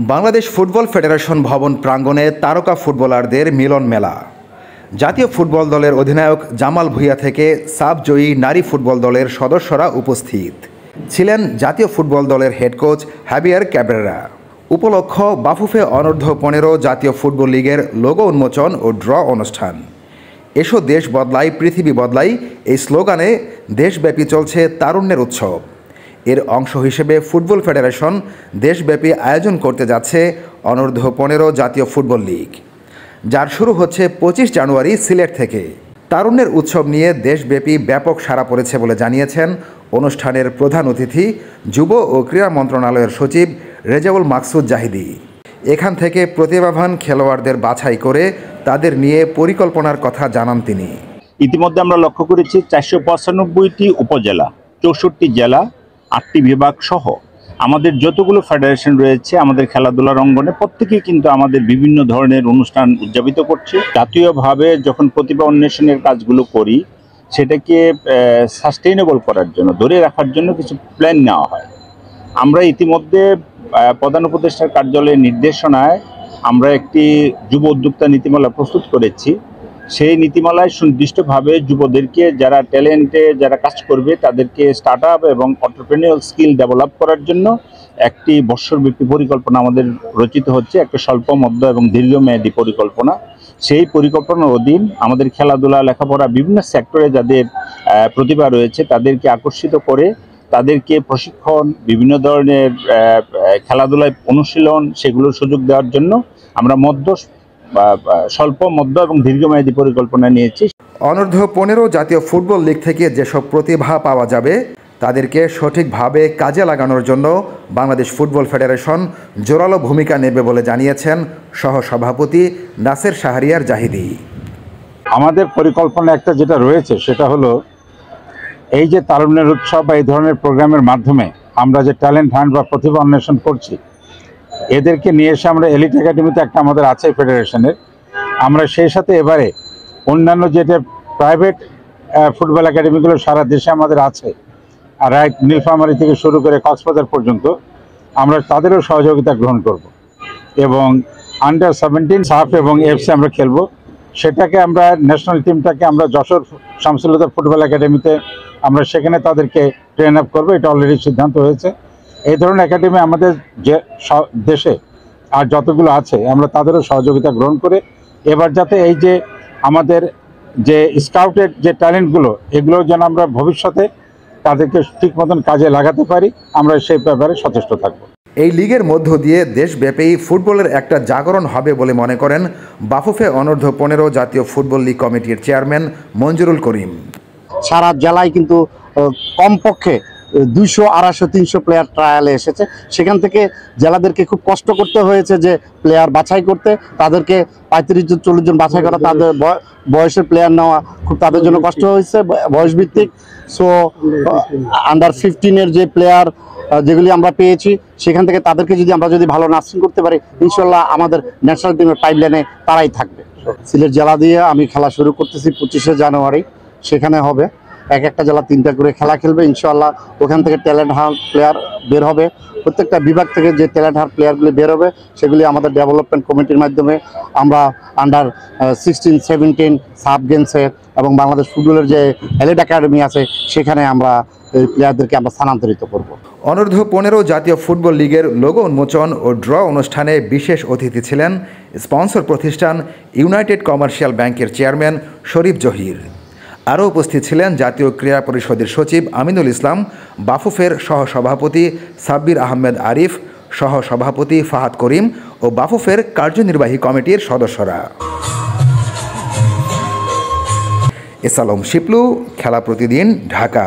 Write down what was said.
Bangladesh football federation ভবন প্রাঙ্গণে তারকা ফুটবলারদের মিলন মেলা। জাতীয় ফুটবল দলের অধিনায়ক জামাল ভুঁইয়া থেকে সাব জয়ী নারী ফুটবল দলের সদস্যরা উপস্থিত ছিলেন। জাতীয় ফুটবল দলের হেড কোচ হাবিয়ার ক্যাব্রেরা। উপলক্ষ বাফুফে অনূর্ধ্ব 15 জাতীয় ফুটবল লিগের লোগো উন্মোচন ও ড্র অনুষ্ঠান। এসো দেশ বদলাই পৃথিবী বদলাই এই স্লোগানে দেশব্যাপী চলছে তারুণ্যের উৎসব। এর অংশ হিসেবে ফুটবল ফেডারেশন দেশব্যাপী আয়োজন করতে যাচ্ছে অনূর্ধ্ব 15 জাতীয় ফুটবল লিগ, যার শুরু হচ্ছে 25 জানুয়ারি সিলেট থেকে। তারুণ্যের উৎসব নিয়ে দেশব্যাপী ব্যাপক সাড়া পড়েছে বলে জানিয়েছেন অনুষ্ঠানের প্রধান অতিথি যুব ও ক্রীড়া মন্ত্রণালয়ের সচিব রেজাউল মাকসুদ জাহিদি। এখান থেকে প্রতিভাবান খেলোয়াড়দের বাছাই করে তাদের নিয়ে পরিকল্পনার কথা জানান তিনি। ইতিমধ্যে আমরা লক্ষ্য করেছি 495টি উপজেলা, 64টি জেলা, 8টি বিভাগ সহ আমাদের যতগুলো ফেডারেশন রয়েছে আমাদের খেলাধুলার অঙ্গনে প্রত্যেকেই কিন্তু আমাদের বিভিন্ন ধরনের অনুষ্ঠান উদযাপিত করছে। জাতীয়ভাবে যখন প্রতিভা অন্বেষণের কাজগুলো করি সেটাকে সাস্টেইনেবল করার জন্য, ধরে রাখার জন্য কিছু প্ল্যান নেওয়া হয়। আমরা ইতিমধ্যে প্রধান উপদেষ্টার কার্যালয়ের নির্দেশনায় আমরা একটি যুব উদ্যোক্তা নীতিমালা প্রস্তুত করেছি। সেই নীতিমালায় সুনির্দিষ্টভাবে যুবদেরকে, যারা ট্যালেন্টে যারা কাজ করবে তাদেরকে স্টার্ট আপ এবং এন্টারপ্রেনিউরিয়াল স্কিল ডেভেলপ করার জন্য একটি বৎসরব্যাপী পরিকল্পনা আমাদের রচিত হচ্ছে, একটা স্বল্প মধ্য এবং দীর্ঘমেয়াদী পরিকল্পনা। সেই পরিকল্পনার অধীন আমাদের খেলাধুলা, লেখাপড়া, বিভিন্ন সেক্টরে যাদের প্রতিভা রয়েছে তাদেরকে আকর্ষিত করে তাদেরকে প্রশিক্ষণ, বিভিন্ন ধরনের খেলাধুলায় অনুশীলন, সেগুলোর সুযোগ দেওয়ার জন্য আমরা স্বল্প, মধ্য এবং দীর্ঘমেয়াদী পরিকল্পনা নিয়েছি। অনূর্ধ্ব 15 জাতীয় ফুটবল লিগ থেকে যেসব প্রতিভা পাওয়া যাবে তাদেরকে সঠিকভাবে কাজে লাগানোর জন্য বাংলাদেশ ফুটবল ফেডারেশন জোরালো ভূমিকা নেবে বলে জানিয়েছেন সহসভাপতি নাসের শাহরিয়ার জাহিদি। আমাদের পরিকল্পনা একটা যেটা রয়েছে সেটা হলো এই যে তারুণ্যের উৎসব বা এই ধরনের প্রোগ্রামের মাধ্যমে আমরা যে ট্যালেন্ট হান্ট বা প্রতিভা অন্বেষণ করছি, এদেরকে নিয়ে এসে আমরা এলিট একাডেমিতে একটা আমাদের আছে ফেডারেশনের, আমরা সেই সাথে এবারে অন্যান্য যেটা প্রাইভেট ফুটবল একাডেমিগুলো সারা দেশে আমাদের আছে, আর এক নীলফামারী থেকে শুরু করে কক্সবাজার পর্যন্ত আমরা তাদেরও সহযোগিতা গ্রহণ করব এবং আন্ডার 17 সাফ এবং এফসি আমরা খেলবো। সেটাকে আমরা ন্যাশনাল টিমটাকে আমরা যশোর শামসুল্লাহ ফুটবল একাডেমিতে আমরা সেখানে তাদেরকে ট্রেন আপ করবো, এটা অলরেডি সিদ্ধান্ত হয়েছে। এই ধরনের একাডেমি আমাদের যে দেশে আর যতগুলো আছে আমরা তাদেরও সহযোগিতা গ্রহণ করে এবার যাতে এই যে আমাদের যে স্কাউটের যে ট্যালেন্টগুলো এগুলো যেন আমরা ভবিষ্যতে তাদেরকে ঠিক মতন কাজে লাগাতে পারি, আমরা সেই ব্যাপারে সচেষ্ট থাকবো। এই লিগের মধ্য দিয়ে দেশব্যাপী ফুটবলের একটা জাগরণ হবে বলে মনে করেন বাফুফে অনূর্ধ্ব 15 জাতীয় ফুটবল লিগ কমিটির চেয়ারম্যান মঞ্জুরুল করিম। সারা জেলায় কিন্তু কমপক্ষে 200, 250, 300 প্লেয়ার ট্রায়ালে এসেছে। সেখান থেকে জেলাদেরকে খুব কষ্ট করতে হয়েছে যে প্লেয়ার বাছাই করতে, তাদেরকে 35 জন 40 জন বাছাই করা, তাদের বয়সের প্লেয়ার নেওয়া খুব তাদের জন্য কষ্ট হয়েছে বয়সভিত্তিক। সো আন্ডার 15-এর যে প্লেয়ার যেগুলি আমরা পেয়েছি সেখান থেকে তাদেরকে আমরা যদি ভালো নার্সিং করতে পারি ইনশাল্লাহ আমাদের ন্যাশনাল টিমের পাইপলাইনে তারাই থাকবে। সিলেট জেলা দিয়ে আমি খেলা শুরু করতেছি 25শে জানুয়ারি, সেখানে হবে এক একটা জেলা 3টা করে খেলা খেলবে ইনশাল্লাহ। ওখান থেকে ট্যালেন্ট হান্ট প্লেয়ার বের হবে, প্রত্যেকটা বিভাগ থেকে যে ট্যালেন্ট হান্ট প্লেয়ারগুলি বের হবে সেগুলি আমাদের ডেভেলপমেন্ট কমিটির মাধ্যমে আমরা আন্ডার 16, 17 সাব গেমসে এবং বাংলাদেশ ফুটবলের যে এলিট একাডেমি আছে সেখানে আমরা এই প্লেয়ারদেরকে আমরা স্থানান্তরিত করব। অনূর্ধ্ব 15 জাতীয় ফুটবল লিগের লোগো উন্মোচন ও ড্র অনুষ্ঠানে বিশেষ অতিথি ছিলেন স্পন্সর প্রতিষ্ঠান ইউনাইটেড কমার্শিয়াল ব্যাংকের চেয়ারম্যান শরীফ জহির। আরও উপস্থিত ছিলেন জাতীয় ক্রীড়া পরিষদের সচিব আমিনুল ইসলাম, বাফুফের সহসভাপতি সাব্বির আহমেদ আরিফ, সহসভাপতি ফাহাদ করিম ও বাফুফের কার্যনির্বাহী কমিটির সদস্যরা। এস আলম শিপলু, খেলা প্রতিদিন, ঢাকা।